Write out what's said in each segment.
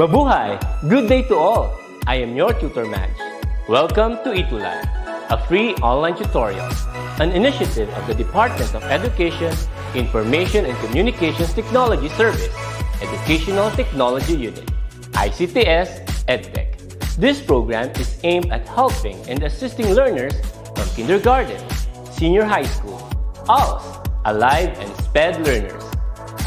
Mabuhay! Good day to all! I am your tutor Madge. Welcome to ETUlay, a free online tutorial, an initiative of the Department of Education, Information and Communications Technology Service, Educational Technology Unit, SHS-EAPP. This program is aimed at helping and assisting learners from kindergarten, senior high school, ALS, Alive, and SPED learners.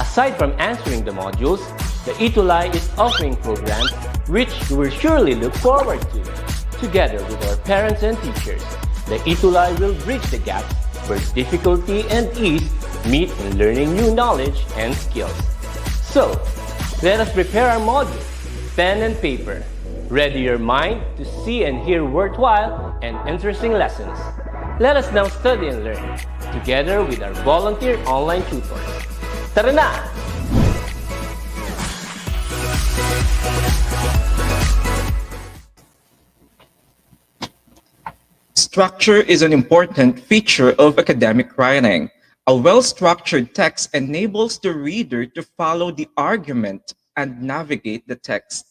Aside from answering the modules, the ETUlay is offering programs which you will surely look forward to. Together with our parents and teachers, the ETUlay will bridge the gap where difficulty and ease meet in learning new knowledge and skills. So, let us prepare our modules, pen and paper. Ready your mind to see and hear worthwhile and interesting lessons. Let us now study and learn, together with our volunteer online tutors. Tara na! Structure is an important feature of academic writing. A well-structured text enables the reader to follow the argument and navigate the text.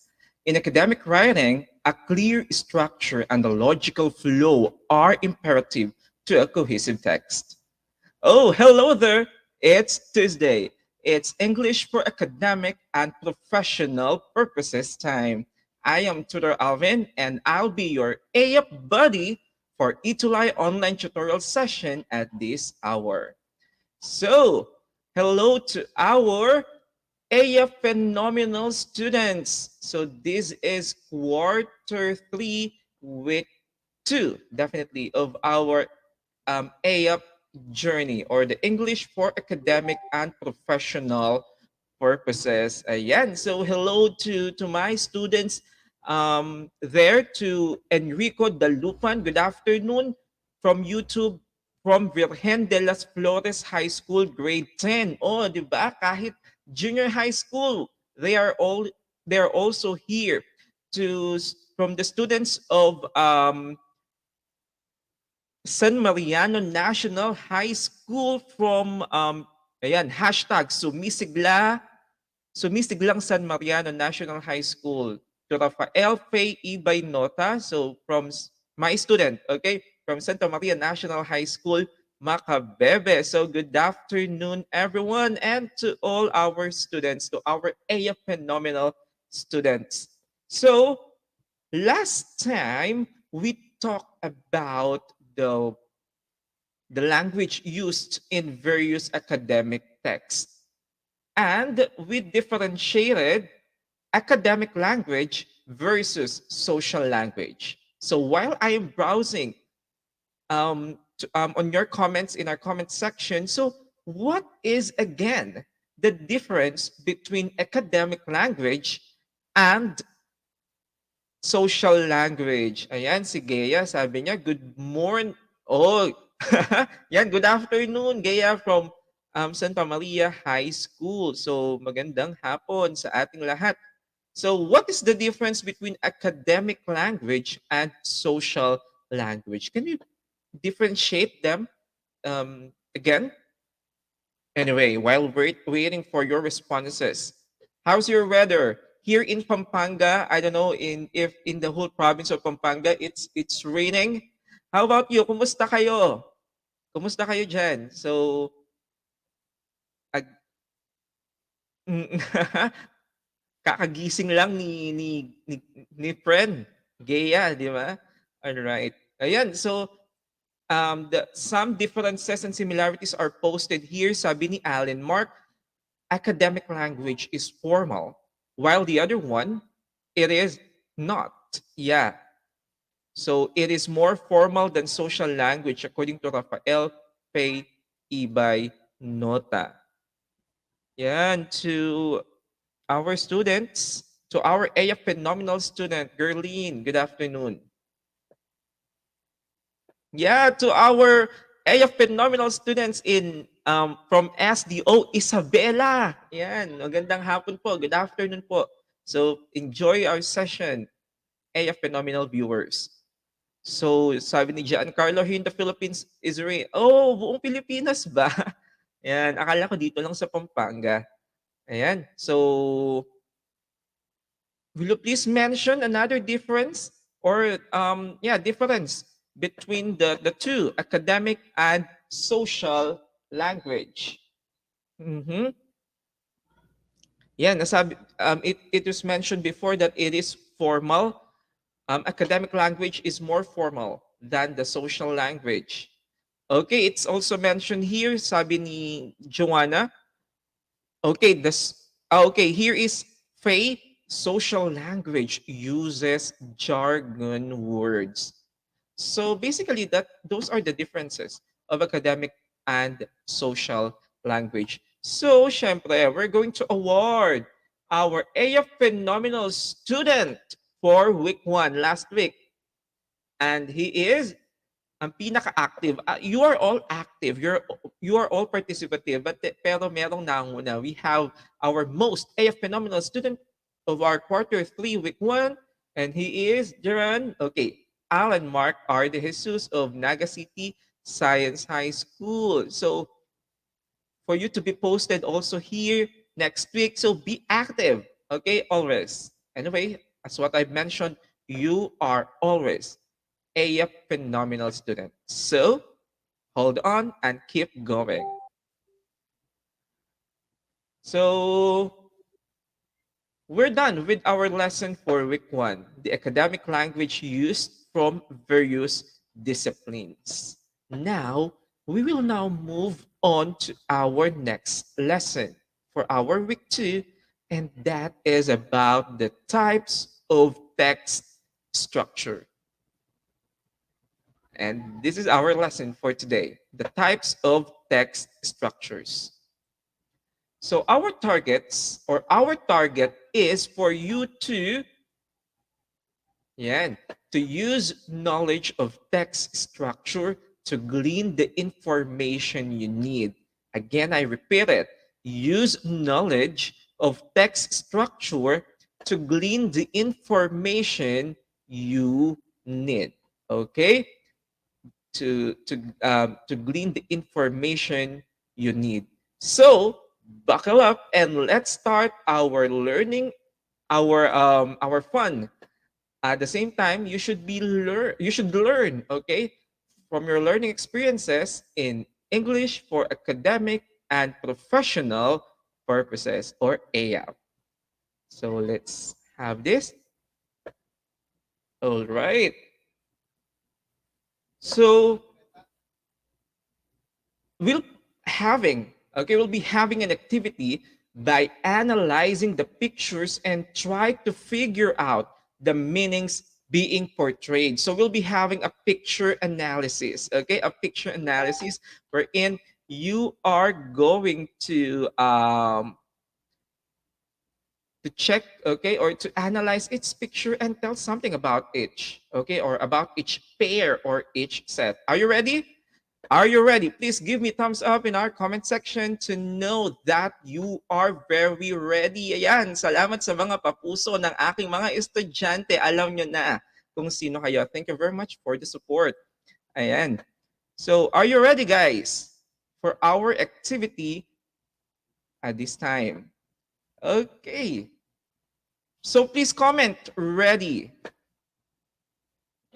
In academic writing, a clear structure and a logical flow are imperative to a cohesive text. Oh, hello there! It's Tuesday. It's English for academic and professional purposes time. I am Tutor Alvin, and I'll be your EAPP buddy for ETUlay online tutorial session at this hour. So, hello to our EAPP phenomenal students. So this is quarter 3, week 2, definitely, of our EAPP journey, or the English for academic and professional purposes. Ayan. So hello to my students there, to Enrico Dalupan. Good afternoon from YouTube, from Virgen de las Flores High School, grade 10. Oh, di ba? Kahit junior high school, they are also here. From the students of San Mariano National High School, from ayan, hashtag sumisiglang San Mariano National High School, to Rafael Faye Ibay Nota, so from my student, okay, from Santa Maria National High School, Macabebe. So good afternoon, everyone, and to all our students, to our EAPP phenomenal students. So last time we talked about the language used in various academic texts, and we differentiated academic language versus social language. So while I am browsing on your comments in our comment section, so what is again the difference between academic language and social language? Ayan, si Gea, sabi niya, good morning. Oh, yan, good afternoon, Gea, from Santa Maria High School. So magandang hapon sa ating lahat. So what is the difference between academic language and social language? Can you differentiate them again? Anyway, while waiting for your responses, how's your weather? Here in Pampanga, I don't know if in the whole province of Pampanga, it's raining. How about you? Kumusta kayo? Kumusta kayo dyan? So, kakagising lang ni friend Gea, di ba? All right. Ayan, so some differences and similarities are posted here. Sabi ni Alan Mark, academic language is formal, while the other one, it is not. Yeah. So it is more formal than social language, according to Rafael Pay Ibay Nota. Yan, to our students, to our EAPP phenomenal student, Gerline, good afternoon. Yeah, to our EAPP phenomenal students in from SDO, Isabela. Yan, magandang hapon po. Good afternoon po. So enjoy our session, EAPP phenomenal viewers. So sabi ni Giancarlo, here in the Philippines is rain. Oh, buong Pilipinas ba? Yan, akala ko dito lang sa Pampanga. Ayan, so Will you please mention another difference or difference between the two, academic and social language? Mhm. Yeah, nasabi, it was mentioned before that it is formal. Academic language is more formal than the social language. Okay, it's also mentioned here, sabi ni Joanna. Okay, okay, here is Faye. Social language uses jargon words. So basically, those are the differences of academic and social language. So, syempre, we're going to award our AF Phenomenal student for week 1 last week. And he is ang pinaka-active. You are all active. You are all participative. But pero merong nanguna. We have our most AF Phenomenal student of our quarter 3 week 1. And he is Jaron. Okay. Alan Mark R. De Jesus of Naga City Science High School. So for you to be posted also here next week. So be active. Okay, always. Anyway, as what I mentioned, you are always a phenomenal student. So hold on and keep going. So we're done with our lesson for week 1, the academic language used from various disciplines. Now, we will now move on to our next lesson for our week 2, and that is about the types of text structure. And this is our lesson for today, the types of text structures. So our target is for you to, to use knowledge of text structure to glean the information you need. Again, I repeat it. Use knowledge of text structure to glean the information you need. Okay? To glean the information you need. So buckle up and let's start our learning, our fun. At the same time, you should learn, okay, from your learning experiences in English for academic and professional purposes or AF. So let's have this. All right. So we'll we'll be having an activity by analyzing the pictures and try to figure out the meanings being portrayed. So we'll be having a picture analysis, okay, a picture analysis wherein you are going to check, okay, or to analyze its picture and tell something about each, okay, or about each pair or each set. Are you ready? Are you ready? Please give me thumbs up in our comment section to know that you are very ready. Ayan, salamat sa mga papuso ng aking mga estudyante. Alam nyo na kung sino kayo. Thank you very much for the support. Ayan. So, are you ready, guys, for our activity at this time? Okay. So, please comment ready.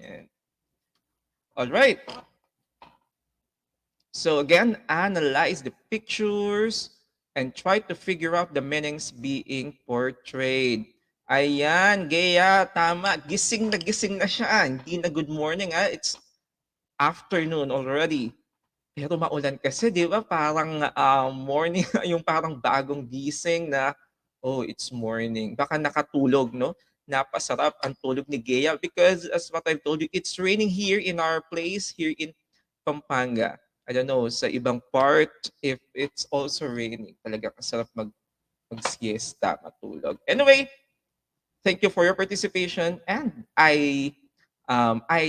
Ayan. All right. So again, analyze the pictures and try to figure out the meanings being portrayed. Ayan, Gea, tama. Gising na siya. Hindi na good morning. It's afternoon already. Pero maulan kasi, di ba? Parang morning, yung parang bagong gising na, oh, it's morning. Baka nakatulog, no? Napasarap ang tulog ni Gea because as what I've told you, it's raining here in our place, here in Pampanga. I don't know, sa ibang part, if it's also raining, talaga kasarap mag-siesta, matulog. Anyway, thank you for your participation, and I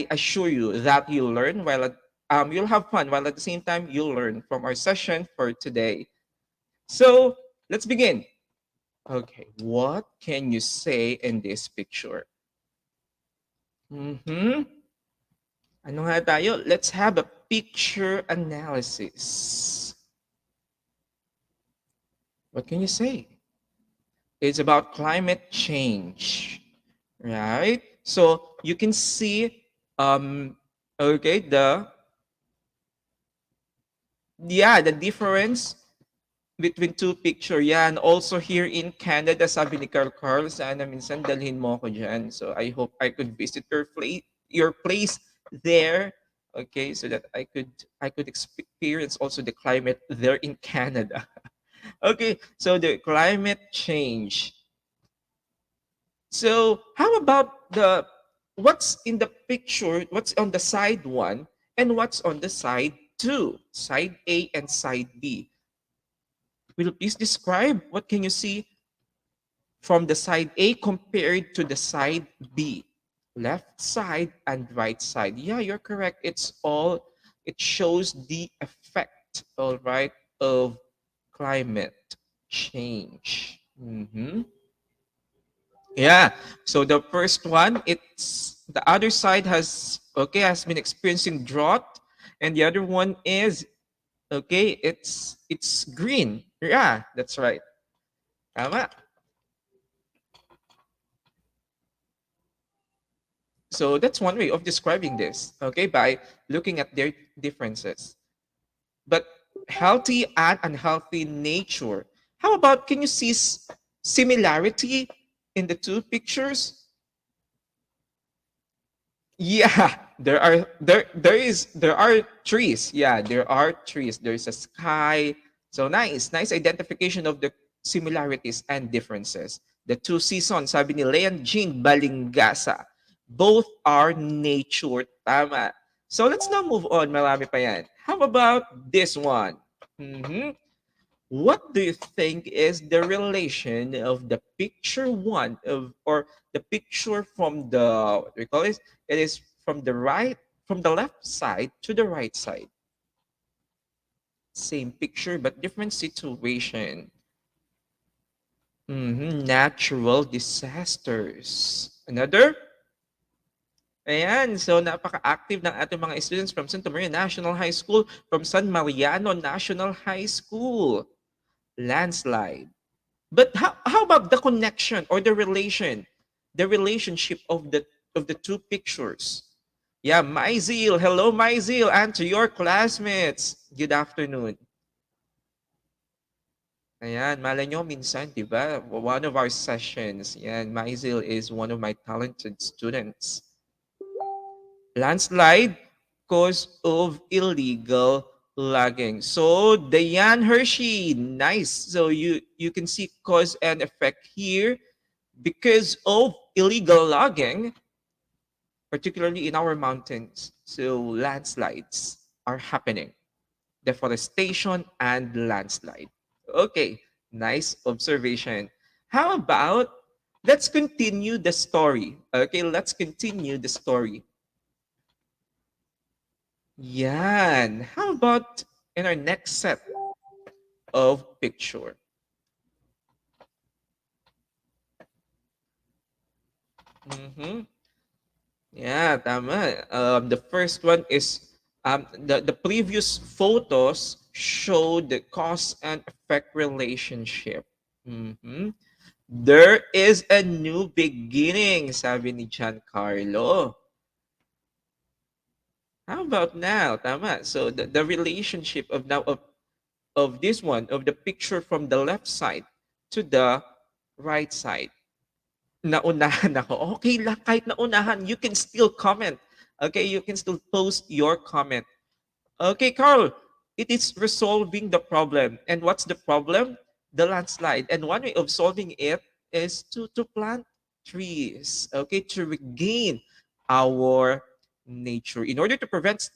assure you that you'll have fun while at the same time you'll learn from our session for today. So let's begin. Okay, what can you say in this picture? Ano nga tayo? Let's have a picture analysis. What can you say? It's about climate change. right? So you can see, okay, the difference between two picture. Yeah, and also here in Canada, sabi ni Carl, sana minsan dalhin mo ako dyan. So I hope I could visit your place there. Okay, so that I could experience also the climate there in Canada. Okay, so the climate change. So how about what's in the picture, what's on the side one and what's on the side two, side A and side B? Will you please describe what can you see from the side A compared to the side B? Left side and right side. Yeah, you're correct. It shows the effect, all right, of climate change. Yeah. So the first one, it's the other side has been experiencing drought, and the other one is it's green. Yeah, that's right. Tama. So that's one way of describing this, okay, by looking at their differences. But healthy and unhealthy nature. How about can you see similarity in the two pictures? Yeah, there are trees. Yeah, there are trees. There's a sky. So nice identification of the similarities and differences. The two seasons, sabi ni Leon Jean Balingasa, both are nature. Tama. So let's now move on. Marami pa yan. How about this one? Mhm. What do you think is the relation of the picture one of or the picture from the what do we call it? It is from the left side to the right side. Same picture but different situation. Natural disasters. Another? Ayan, so napaka-active ng ating mga students from Santa Maria National High School, from San Mariano National High School. Landslide. But how about the connection or the relationship of the two pictures? Yeah, Myzil. Hello, Myzil, and to your classmates. Good afternoon. Ayan, malay nyo minsan, di ba? One of our sessions, yan, Myzil is one of my talented students. Landslide cause of illegal logging. So Diane Hershey, nice. So you can see cause and effect here because of illegal logging, particularly in our mountains. So landslides are happening, deforestation and landslide. Okay, nice observation. How about let's continue the story? Okay, let's continue the story. Yan. How about in our next set of picture? Mm-hmm. Yeah, tama. The first one is the previous photos show the cause and effect relationship. Mhm. There is a new beginning, sabi ni Giancarlo. How about now? Tama. So the relationship of now of this one, of the picture from the left side to the right side. Naunahan ako. Okay lang, kahit naunahan, you can still comment. Okay, you can still post your comment. Okay, Carl, it is resolving the problem. And what's the problem? The landslide. And one way of solving it is to plant trees, okay, to regain our nature. In order to prevent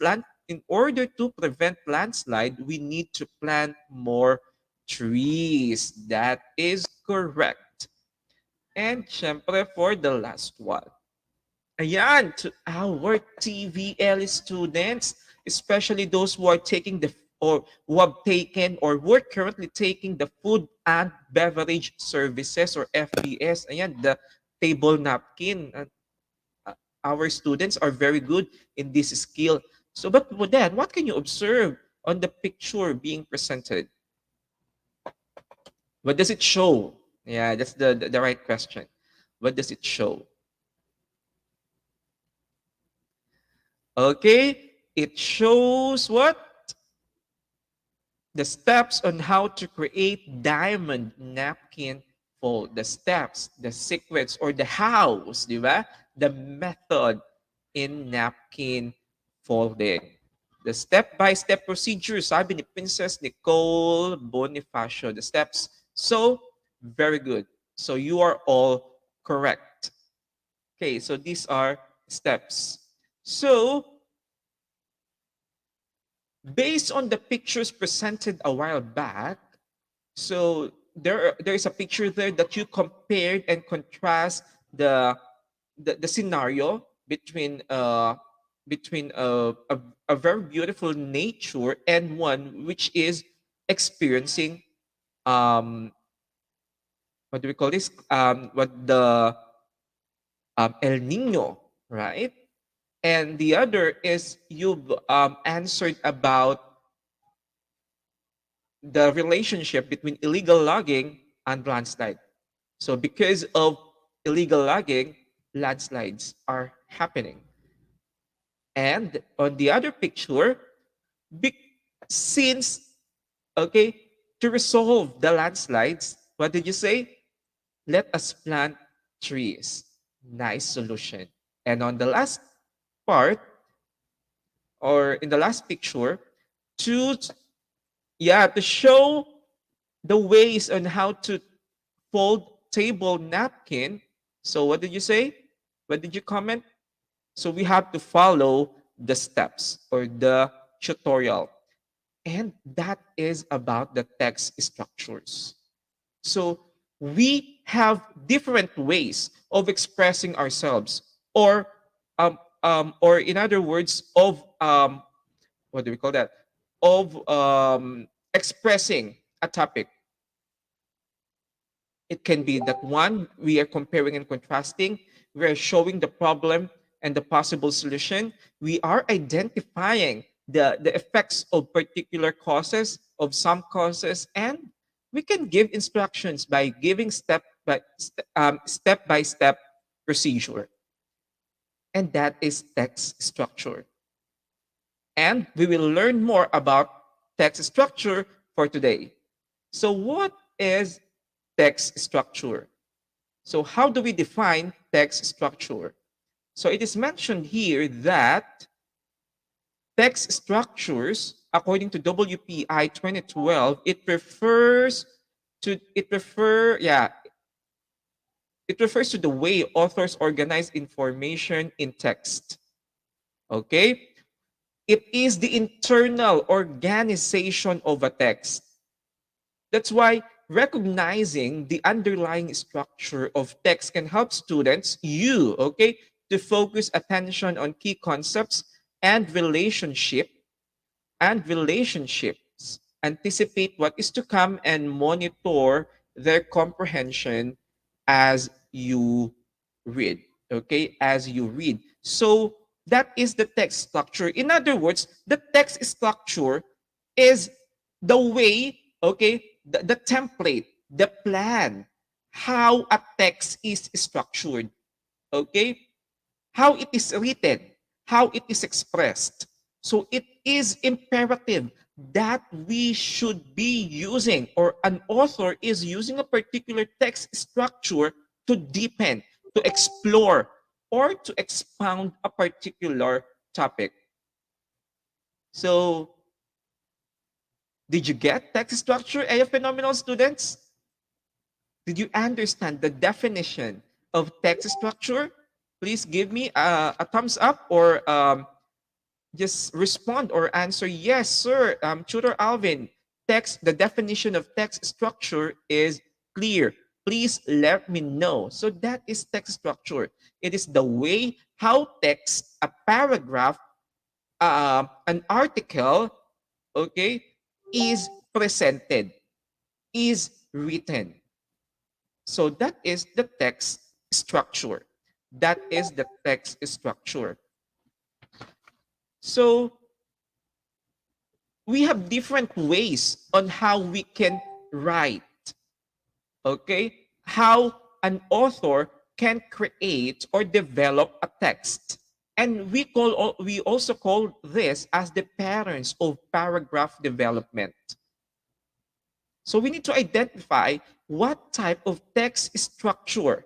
landslide, we need to plant more trees. That is correct. And syempre for the last one. Ayan, to our TVL students, especially those who are taking or who have taken or who are currently taking the food and beverage services or FBS. Ayan, the table napkin. Our students are very good in this skill. So, but then, what can you observe on the picture being presented? What does it show? Yeah, that's the right question. What does it show? Okay, it shows what? The steps on how to create diamond napkin fold. The steps, the sequence, or the hows, di ba? The method in napkin folding. The step-by-step procedure, sabi ni Princess Nicole Bonifacio. The steps. So, very good. So, you are all correct. Okay, so these are steps. So, based on the pictures presented a while back, so there is a picture there that you compared and contrast the scenario between a very beautiful nature and one which is experiencing what do we call this what the El Nino, right? And the other is you've answered about the relationship between illegal logging and landslide. So because of illegal logging, landslides are happening. And on the other picture, be- since, okay, to resolve the landslides, what did you say? Let us plant trees. Nice solution. And on the last part, or in the last picture, to to show the ways on how to fold table napkin. So what did you say? What did you comment? So we have to follow the steps or the tutorial. And that is about the text structures. So we have different ways of expressing ourselves, or in other words, of what do we call that? Of expressing a topic. It can be that one, we are comparing and contrasting, we are showing the problem and the possible solution, we are identifying the effects of particular causes, of some causes, and we can give instructions by giving step by step procedure. And that is text structure. And we will learn more about text structure for today. So, what is text structure? So, how do we define text structure? So, it is mentioned here that text structures, according to WPI 2012, it refers to the way authors organize information in text. Okay? It is the internal organization of a text. That's why recognizing the underlying structure of text can help students, okay, to focus attention on key concepts and relationships, anticipate what is to come, and monitor their comprehension as you read. Okay, as you read. So that is the text structure. In other words, the text structure is the way, okay, the template, the plan, how a text is structured. Okay, how it is written, how it is expressed. So it is imperative that we should be using, or an author is using, a particular text structure to deepen, to explore, or to expound a particular topic. So, did you get text structure, a phenomenal students? Did you understand the definition of text structure? Please give me a thumbs up, or just respond or answer yes, sir. Tutor Alvin, the definition of text structure is clear. Please let me know. So that is text structure. It is the way how text, a paragraph, an article, okay, is presented, is written. So that is the text structure. That is the text structure. So we have different ways on how we can write. Okay? How an author can create or develop a text. And we also call this as the parents of paragraph development. So we need to identify what type of text structure,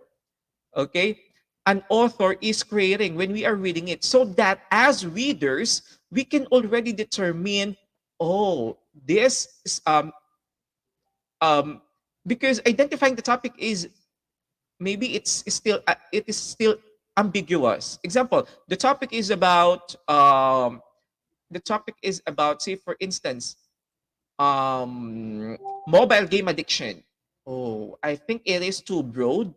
okay, an author is creating when we are reading it, so that as readers, we can already determine, oh, this is um because identifying the topic is maybe it is still ambiguous. Example, the topic is about, say for instance, um mobile game addiction. Oh, I think it is too broad.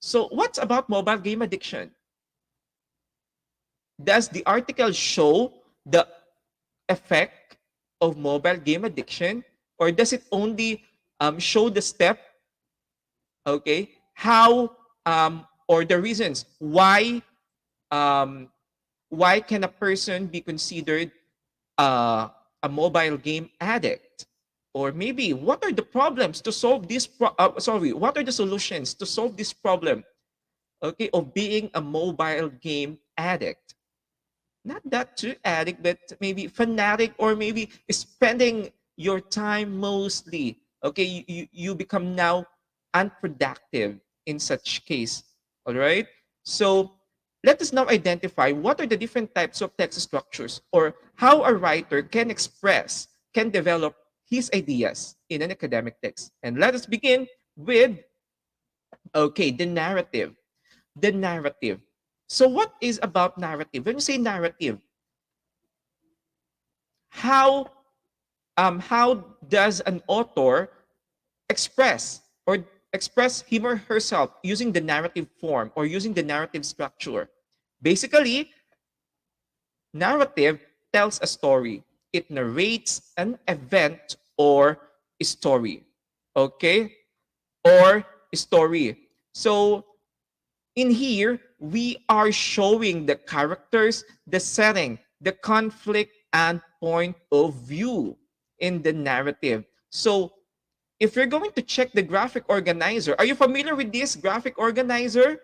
So what's about mobile game addiction? Does the article show the effect of mobile game addiction, or does it only show the step, okay, how or the reasons um, why can a person be considered a mobile game addict? Or maybe what are the problems to solve this what are the solutions to solve this problem, okay, of being a mobile game addict? Not that too addict, but maybe fanatic, or maybe spending your time mostly. Okay, you become now unproductive in such case. All right. So let us now identify what are the different types of text structures, or how a writer can develop his ideas in an academic text. And let us begin with, okay, the narrative. The narrative. So what is about narrative? When you say narrative, how how does an author express or express him or herself using the narrative form or using the narrative structure? Basically, narrative tells a story. It narrates an event or a story. Okay? Or a story. So in here, we are showing the characters, the setting, the conflict, and point of view in the narrative. So if you're going to check the graphic organizer, are you familiar with this graphic organizer?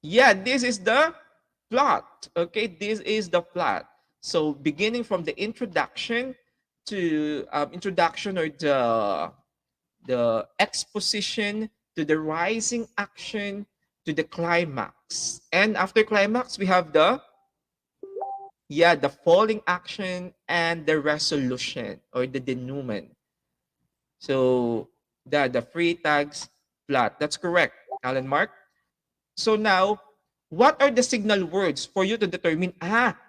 Yeah, this is the plot. Okay, this is the plot. So beginning from the introduction to introduction, or the exposition, to the rising action, to the climax. And after climax, we have the falling action and the resolution, or the denouement. So the free tags plot. That's correct, Alan Mark. So now, what are the signal words for you to determine,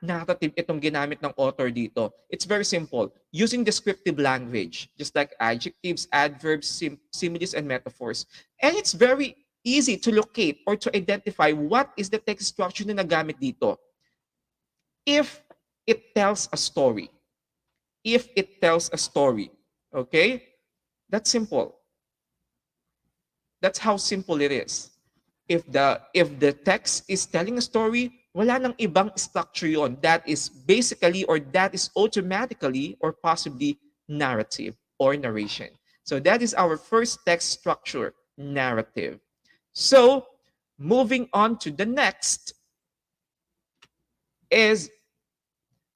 narrative itong ginamit ng author dito? It's very simple. Using descriptive language, just like adjectives, adverbs, similes, and metaphors. And it's very easy to locate or to identify what is the text structure na nagamit dito. If it tells a story. If it tells a story. Okay? That's simple. That's how simple it is. If the text is telling a story, wala nang ibang structure yon. That is basically, or that is automatically, or possibly narrative or narration. So that is our first text structure, narrative. So moving on to the next is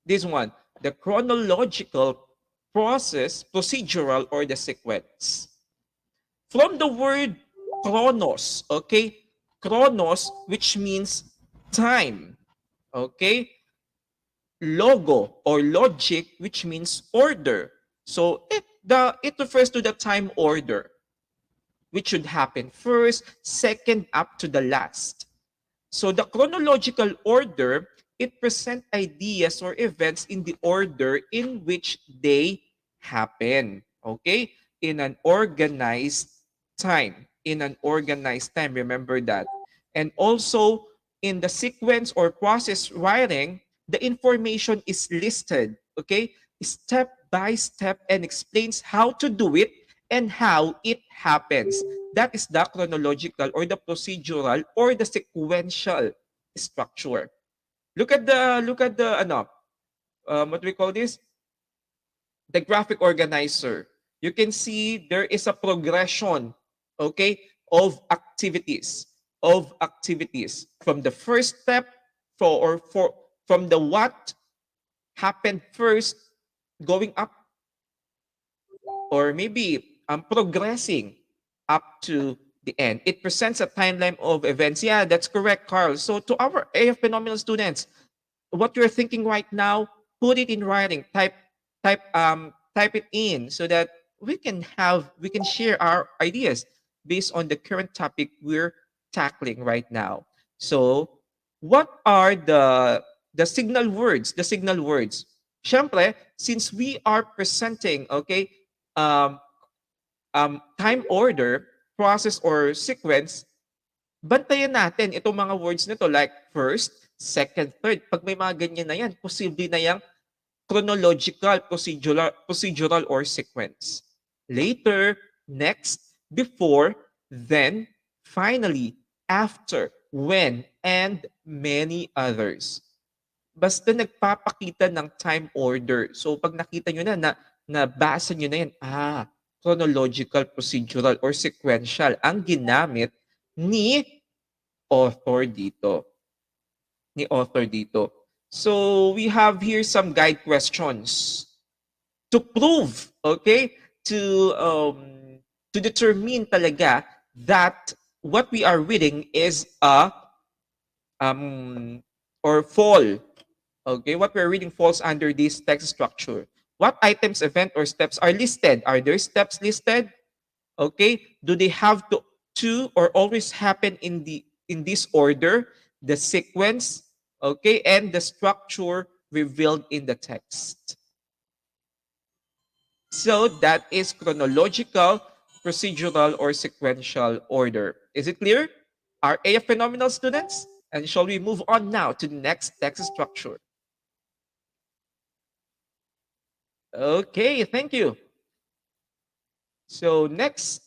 this one, the chronological process, procedural, or the sequence. From the word chronos, okay? Chronos, which means time, okay? Logo or logic, which means order. So it refers to the time order, which should happen first, second, up to the last. So the chronological order, it presents ideas or events in the order in which they happen. Okay? In an organized time. In an organized time. Remember that. And also, in the sequence or process writing, the information is listed. Okay? Step by step, and explains how to do it and how it happens. That is the chronological or the procedural or the sequential structure. Look at the what do we call this? The graphic organizer. You can see there is a progression okay, of activities, from the first step from the what happened first going up, or maybe progressing up to the end. It presents a timeline of events. Yeah, that's correct, Carl. So to our AF phenomenal students, what you're thinking right now, put it in writing. Type it in so that we can share our ideas based on the current topic we're tackling right now. So, what are the signal words? The signal words. Siyempre, since we are presenting, okay, um, time order, process, or sequence, bantayan natin itong mga words na to like first, second, third. Pag may mga ganyan na yan, posible na yang chronological, procedural, or sequence. Later, next, before, then, finally, after, when, and many others. Basta nagpapakita ng time order. So pag nakita nyo na, nabasa nyo na yan, chronological, procedural, or sequential ang ginamit ni author dito. So we have here some guide questions to prove, okay, to determine talaga that what we are reading is a or fall. Okay, what we're reading falls under this text structure. What items, event, or steps are listed? Are there steps listed? Okay, do they have to or always happen in this order? The sequence, okay, and the structure revealed in the text. So that is chronological, procedural, or sequential order. Is it clear? Are AF phenomenal students? And shall we move on now to the next text structure? Okay, thank you. So next,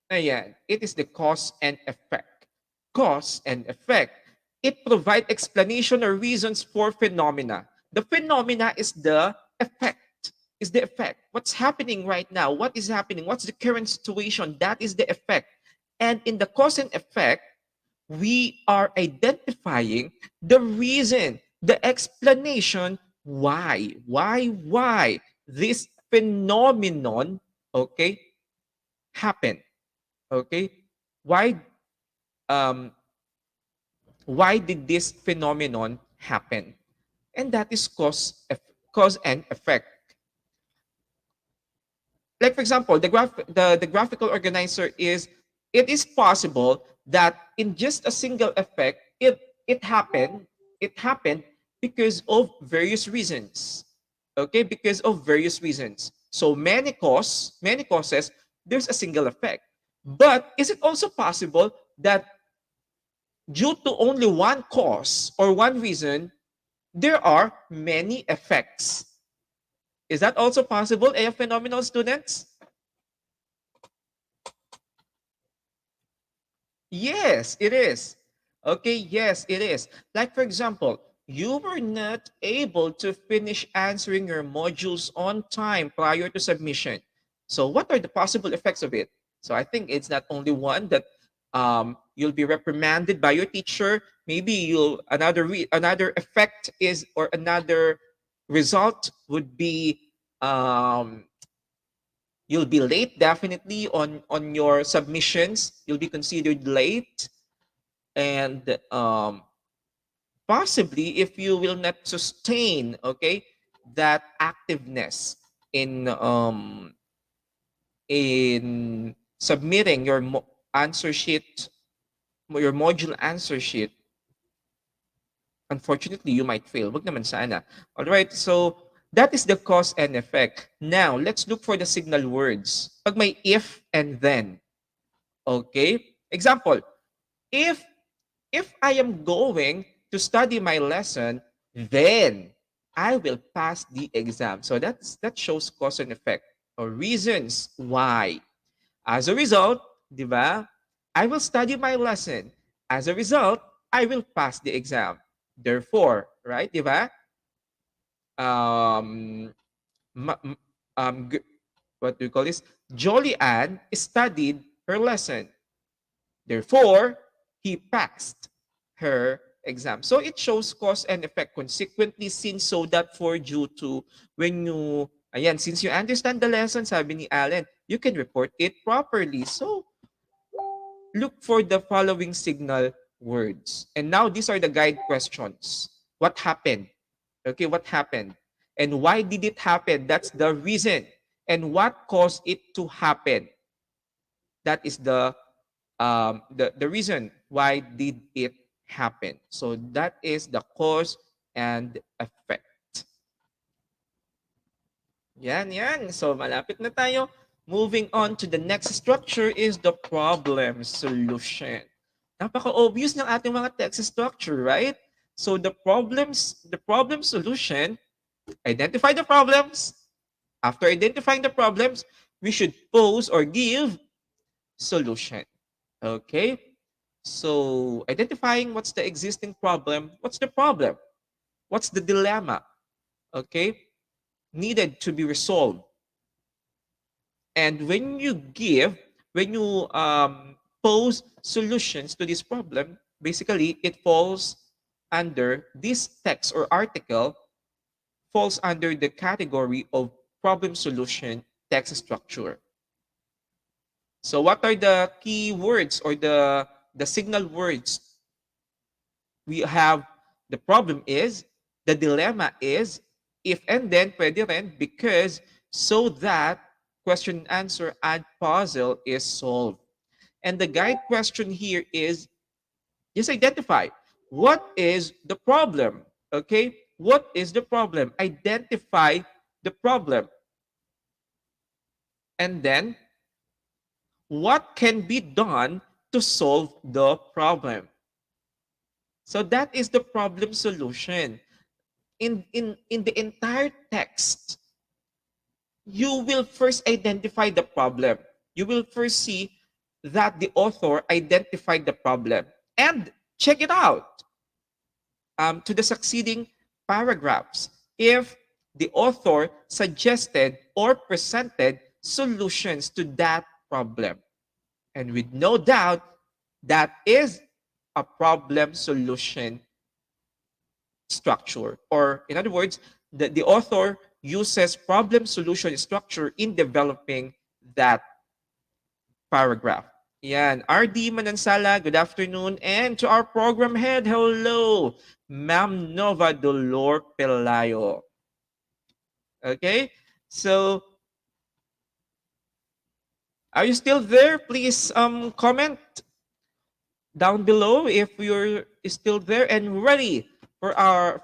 ayan, it is the cause and effect. Cause and effect. It provides explanation or reasons for phenomena. The phenomena is the effect. Is the effect. What's happening right now? What is happening? What's the current situation? That is the effect. And in the cause and effect, we are identifying the reason, the explanation why this phenomenon, okay, happen. Okay, why um why did this phenomenon happen? And that is cause and effect. Like for example, the graphical organizer is, it is possible that in just a single effect, it happened it happened because of various reasons. Okay, because of various reasons. So many causes, there's a single effect. But is it also possible that due to only one cause or one reason, there are many effects? Is that also possible, AF phenomenal students? Yes, it is. Okay, yes, it is. Like, for example, you were not able to finish answering your modules on time prior to submission. So, what are the possible effects of it? So, I think it's not only one that you'll be reprimanded by your teacher. Maybe another effect is, or another result would be, um, you'll be late definitely on your submissions. You'll be considered late, and possibly if you will not sustain, okay, that activeness in submitting your answer sheet, your module answer sheet, unfortunately you might fail. Wag naman sana. All right, so that is the cause and effect. Now let's look for the signal words. Pag may if and then. Okay? Example, if I am going to study my lesson, then I will pass the exam. So that shows cause and effect, or reasons why. As a result, di ba? I will study my lesson. As a result, I will pass the exam. Therefore, right, di ba? Um, ma- m- um, g- what do you call this? Jolly Ann studied her lesson. Therefore, he passed her exam. So it shows cause and effect. Consequently, since so that for due to, when you, ayan, since you understand the lesson, sabi ni Allen, you can report it properly. So look for the following signal words. And now these are the guide questions. What happened? Okay, what happened? And why did it happen? That's the reason. And what caused it to happen? That is the reason why did it happen. So that is the cause and effect. Yan. So malapit na tayo. Moving on to the next structure is the problem solution. Napaka-obvious ng ating mga text structure, right? So the problem solution, identify the problems. After identifying the problems, we should pose or give solution. Okay? So identifying what's the existing problem, what's the problem? What's the dilemma? Okay? Needed to be resolved. And when you pose solutions to this problem, basically it falls under this text or article falls under the category of problem solution text structure. So what are the key words or the signal words? We have the problem is, the dilemma is, if and then, pwede rin, because, so that, question and answer, and puzzle is solved. And the guide question here is, just identify, what is the problem? Okay? What is the problem? Identify the problem. And then, what can be done to solve the problem? So that is the problem solution. In the entire text, you will first identify the problem. You will first see that the author identified the problem. And check it out to the succeeding paragraphs. If the author suggested or presented solutions to that problem. And with no doubt, that is a problem solution structure. Or in other words, the author uses problem solution structure in developing that paragraph. Yan. RD Manansala, good afternoon. And to our program head, hello, Ma'am Nova Dolor Pelayo. Okay, so are you still there? Please comment down below if you're still there and ready for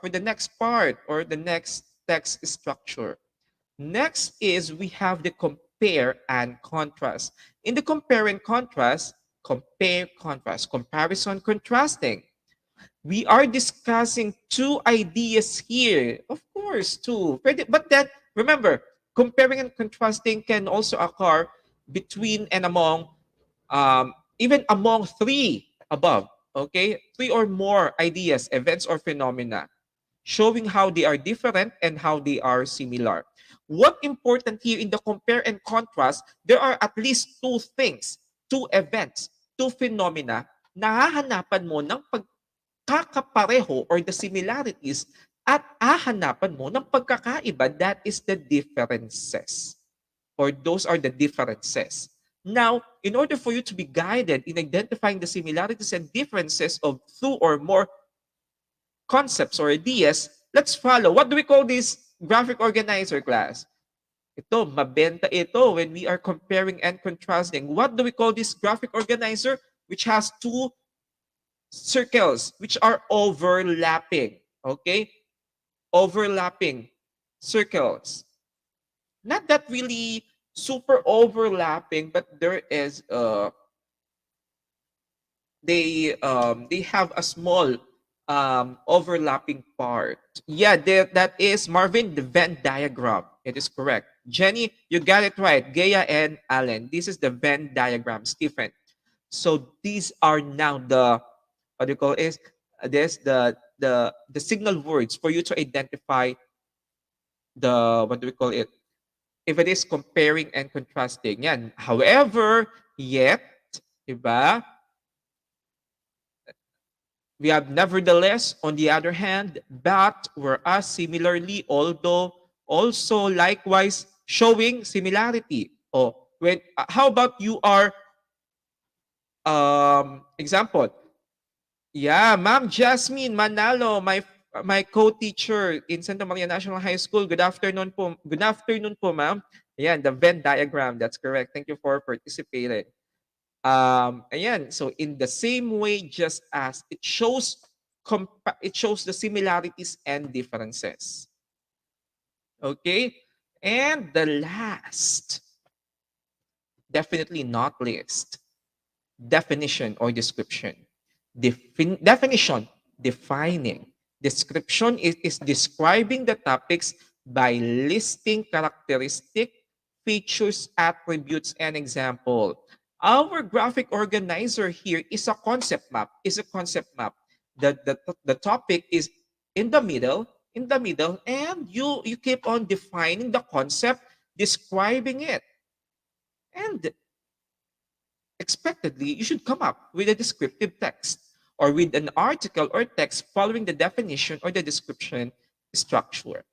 the next part or the next text structure. Next is we have the compare and contrast. In the compare and contrast, compare, contrast, comparison, contrasting. We are discussing two ideas here. Of course, two. But that, remember, comparing and contrasting can also occur between and among, even among three above. Okay? Three or more ideas, events, or phenomena, showing how they are different and how they are similar. What important here in the compare and contrast, there are at least two things, two events, two phenomena na hahanapan mo ng pagkakapareho or the similarities at hahanapan mo ng pagkakaiba, that is the differences. Or those are the differences. Now, in order for you to be guided in identifying the similarities and differences of two or more concepts or ideas, let's follow. What do we call this graphic organizer, class? Ito, mabenta ito when we are comparing and contrasting. What do we call this graphic organizer? Which has two circles which are overlapping. Okay? Overlapping circles. Not that really super overlapping, but there is they have a small overlapping part. Yeah, that is Marvin, the Venn diagram. It is correct. Jenny, you got it right. Gaya and Allen. This is the Venn diagram, Stephen. So these are now the, what do you call is this the signal words for you to identify the, what do we call it, if it is comparing and contrasting. Yan. However, yet, diba? We have nevertheless, on the other hand, but, whereas, similarly, although, also, likewise, showing similarity. Oh, how about you are, example, yeah, Ma'am Jasmine Manalo, my co-teacher in Santa Maria National High School. Good afternoon po. Good afternoon po, ma'am. Ayan, the Venn diagram. That's correct. Thank you for participating. Ayan, so in the same way, just as it shows the similarities and differences. Okay? And the last, definitely not least, definition or description. Definition, defining. Description is describing the topics by listing characteristic, features, attributes, and example. Our graphic organizer here is a concept map. The topic is in the middle, and you keep on defining the concept, describing it. And expectedly, you should come up with a descriptive text or with an article or text following the definition or the description structure.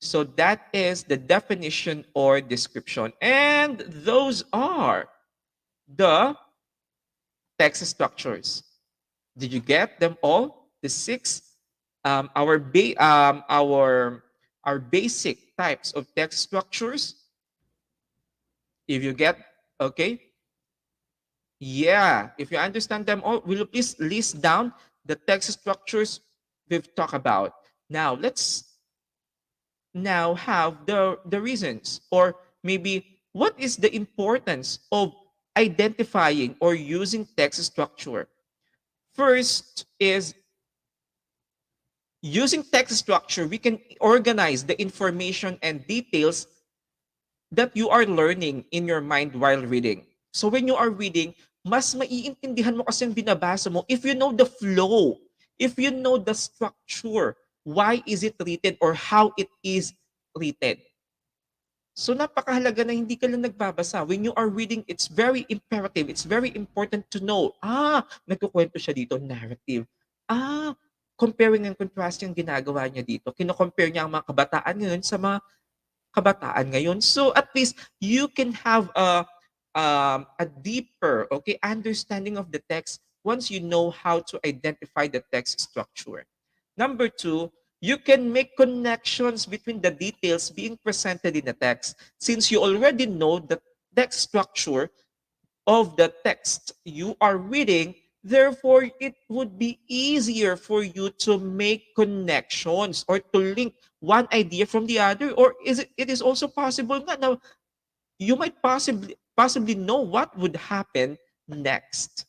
So that is the definition or description. And those are the text structures. Did you get them all? The six, our basic types of text structures. If you get, okay, yeah, if you understand them all, will you please list down the text structures we've talked about? Now, let's now have the reasons, or maybe what is the importance of identifying or using text structure. First is using text structure, we can organize the information and details that you are learning in your mind while reading. So when you are reading, mas maiintindihan mo kasi yung binabasa mo if you know the flow, if you know the structure, why is it written or how it is written. So napakahalaga na hindi ka lang nagbabasa. When you are reading, it's very imperative, it's very important to know, nagkukwento siya dito, narrative. Comparing and contrasting yung ginagawa niya dito. Kino-compare niya ang mga kabataan ngayon sa mga kabataan ngayon. So at least you can have a deeper, okay, understanding of the text once you know how to identify the text structure. Number two, you can make connections between the details being presented in the text. Since you already know the text structure of the text you are reading, therefore it would be easier for you to make connections or to link one idea from the other. Or it is also possible nga now you might possibly know what would happen next.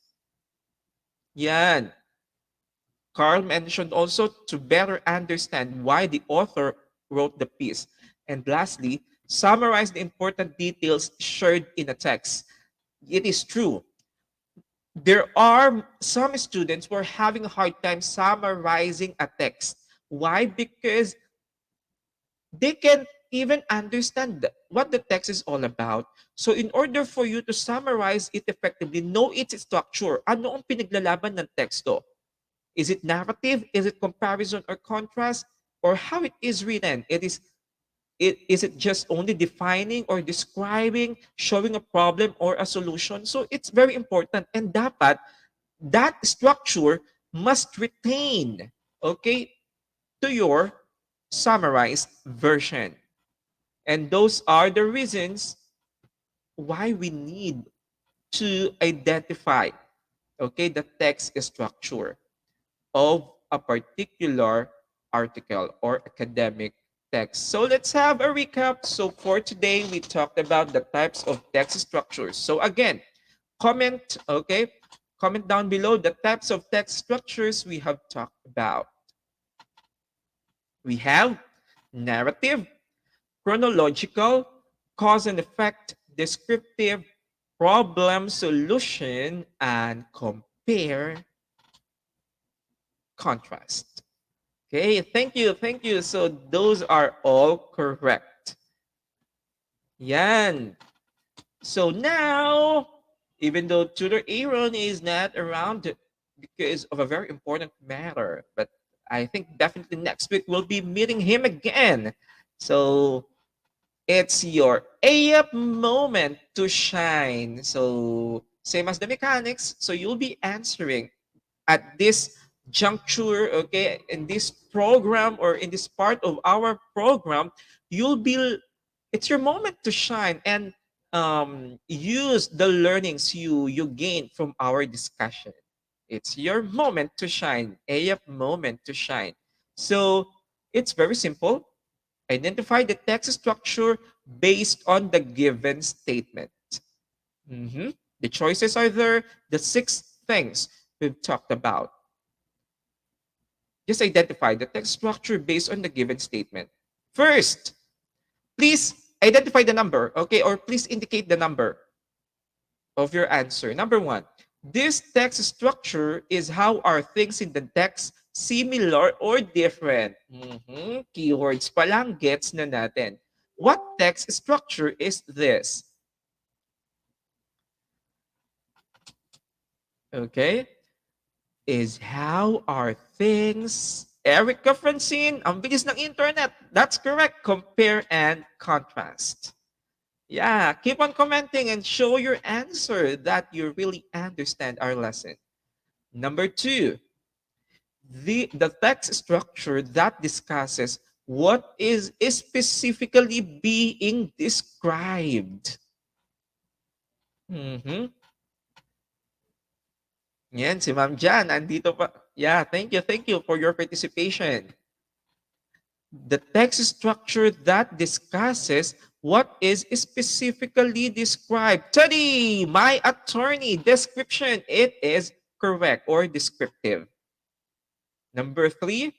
Yan. Carl mentioned also to better understand why the author wrote the piece. And lastly, summarize the important details shared in a text. It is true. There are some students who are having a hard time summarizing a text. Why? Because they can't even understand what the text is all about. So in order for you to summarize it effectively, know its structure. Ano ang pinaglalaban ng teksto? Is it narrative? Is it comparison or contrast? Or how it is written? Is it just only defining or describing, showing a problem or a solution? So it's very important. And dapat, that structure must retain, okay, to your summarized version. And those are the reasons why we need to identify, okay, the text structure of a particular article or academic text. So let's have a recap. So for today, we talked about the types of text structures. So again, comment, okay, comment down below the types of text structures we have talked about. We have narrative, chronological, cause and effect, descriptive, problem solution, and compare, contrast. Okay, thank you, thank you. So those are all correct. Yan. So now, even though Tutor Aaron is not around because of a very important matter. But I think definitely next week we'll be meeting him again. So it's your AF moment to shine. So same as the mechanics. So you'll be answering at this juncture, okay, in this program or in this part of our program, you'll be, it's your moment to shine and use the learnings you gain from our discussion. It's your moment to shine, AF moment to shine. So it's very simple. Identify the text structure based on the given statement. Mhm. The choices are there, the six things we've talked about. Just identify the text structure based on the given statement. First, please identify the number, okay, or please indicate the number of your answer. Number one, this text structure is how are things in the text similar or different? Keywords pa lang, gets na natin. What text structure is this? Okay? Is how are things, Erica Francine, ang bilis ng internet. That's correct. Compare and contrast. Yeah, keep on commenting and show your answer that you really understand our lesson. Number two, the text structure that discusses what is specifically being described. Mhm. Yan, si Ma'am Jan, andito pa. Yeah, thank you for your participation. The text structure that discusses what is specifically described. Teddy, my attorney, description, it is correct or descriptive. Number three,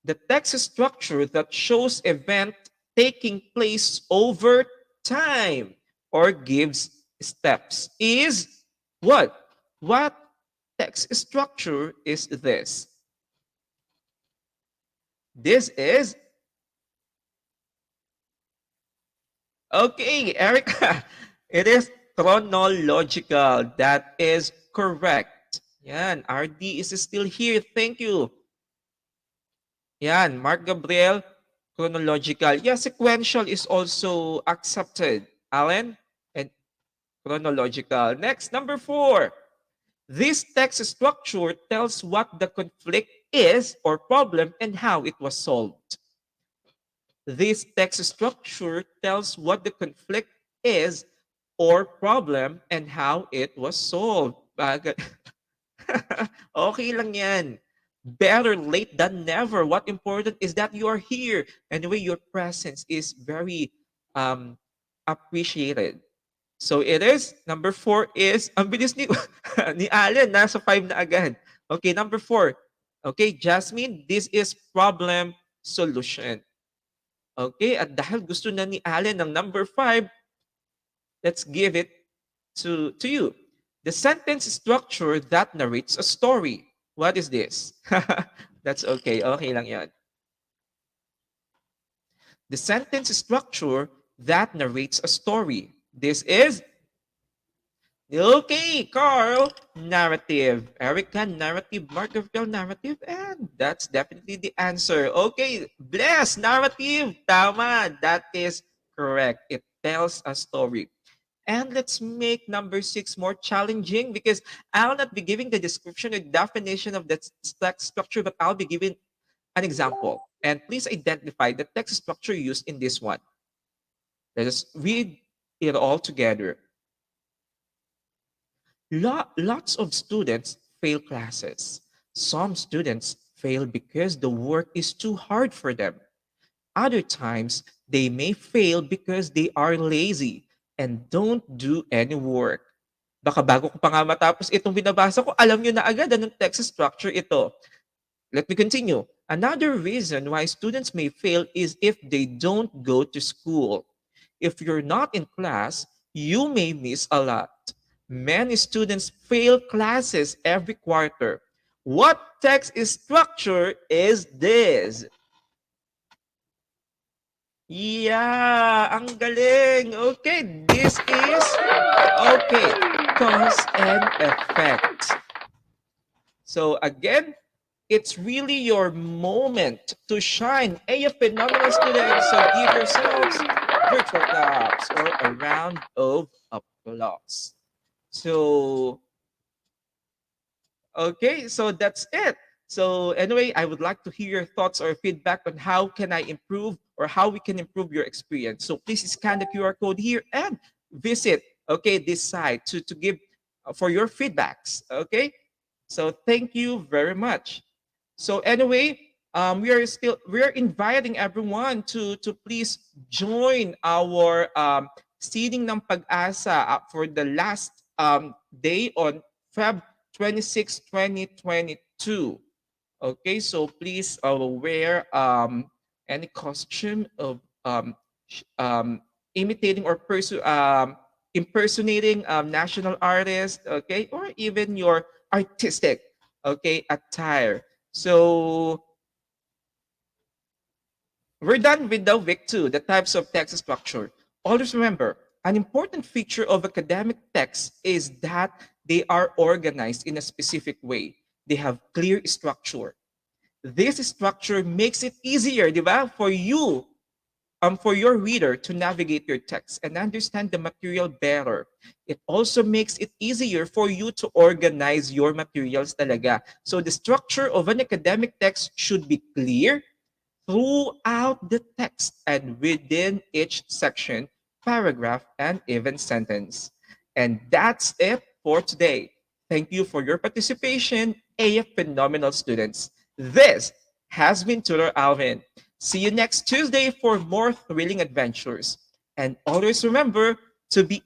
the text structure that shows event taking place over time or gives steps is what? What text structure is this? This is, okay, Erica, it is chronological. That is correct. Yan, RD is still here. Thank you. Yan, Mark Gabriel, chronological. Yeah, sequential is also accepted. Alan, and chronological. Next, number four. This text structure tells what the conflict is or problem and how it was solved. This text structure tells what the conflict is or problem and how it was solved. Okay lang yan. Better late than never. What important is that you are here. Anyway, your presence is very appreciated. So it is, number four is, ang bilis ni, ni Allen, nasa five na agad. Okay, number four. Okay, Jasmine, this is problem solution. Okay, at dahil gusto na ni Allen ng number five, let's give it to you. The sentence structure that narrates a story. What is this? That's okay. Okay lang yan. The sentence structure that narrates a story. This is, okay, Carl, narrative. Erica, narrative. Mark Gabriel, narrative. And that's definitely the answer. Okay, bless, narrative. Tama. That is correct. It tells a story. And let's make number six more challenging because I'll not be giving the description or definition of the text structure, but I'll be giving an example. And please identify the text structure used in this one. Let us read it all together. Lots of students fail classes. Some students fail because the work is too hard for them. Other times, they may fail because they are lazy and don't do any work. Baka bago ko pa nga matapos itong binabasa ko, alam nyo na agad anong text structure ito. Let me continue. Another reason why students may fail is if they don't go to school. If you're not in class, you may miss a lot. Many students fail classes every quarter. What text structure is this? Yeah, ang galing. Okay, this is, okay, cause and effect. So again, it's really your moment to shine. Hey, phenomenal students. So give yourselves virtual claps or a round of applause. So, okay, so that's it. So anyway, I would like to hear your thoughts or feedback on how can I improve or how we can improve your experience. So please scan the QR code here and visit, okay, this site to give for your feedbacks, okay? So thank you very much. So anyway, we're inviting everyone to please join our seeding ng pag-asa for the last day on Feb 26, 2022. Okay, so please wear any costume of imitating or impersonating national artists, okay, or even your artistic, okay, attire. So we're done with the week 2, the types of text structure. Always remember, an important feature of academic texts is that they are organized in a specific way. They have clear structure. This structure makes it easier, di ba, for you, for your reader to navigate your text and understand the material better. It also makes it easier for you to organize your materials talaga. So the structure of an academic text should be clear throughout the text and within each section, paragraph, and even sentence. And that's it for today. Thank you for your participation, phenomenal students. This has been Tutor Alvin. See you next Tuesday for more thrilling adventures. And always remember to be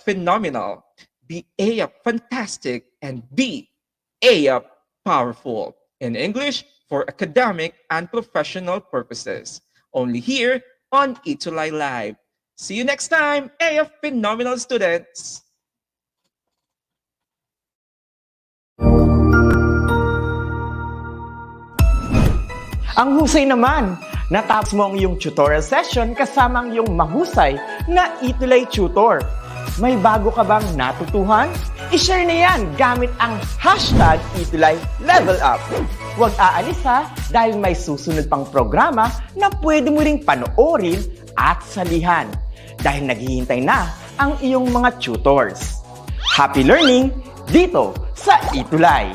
phenomenal, be fantastic, and be powerful. In English, for academic and professional purposes. Only here on ETUlay Live. See you next time, phenomenal students! Ang husay naman! Natapos mo ang iyong tutorial session kasama ang iyong mahusay na ETUlay tutor. May bago ka bang natutuhan? I-share na yan gamit ang hashtag #ETUlayLevelUp. Huwag aalis ha dahil may susunod pang programa na pwede mo ring panoorin at salihan dahil naghihintay na ang iyong mga tutors. Happy learning dito sa ETUlay!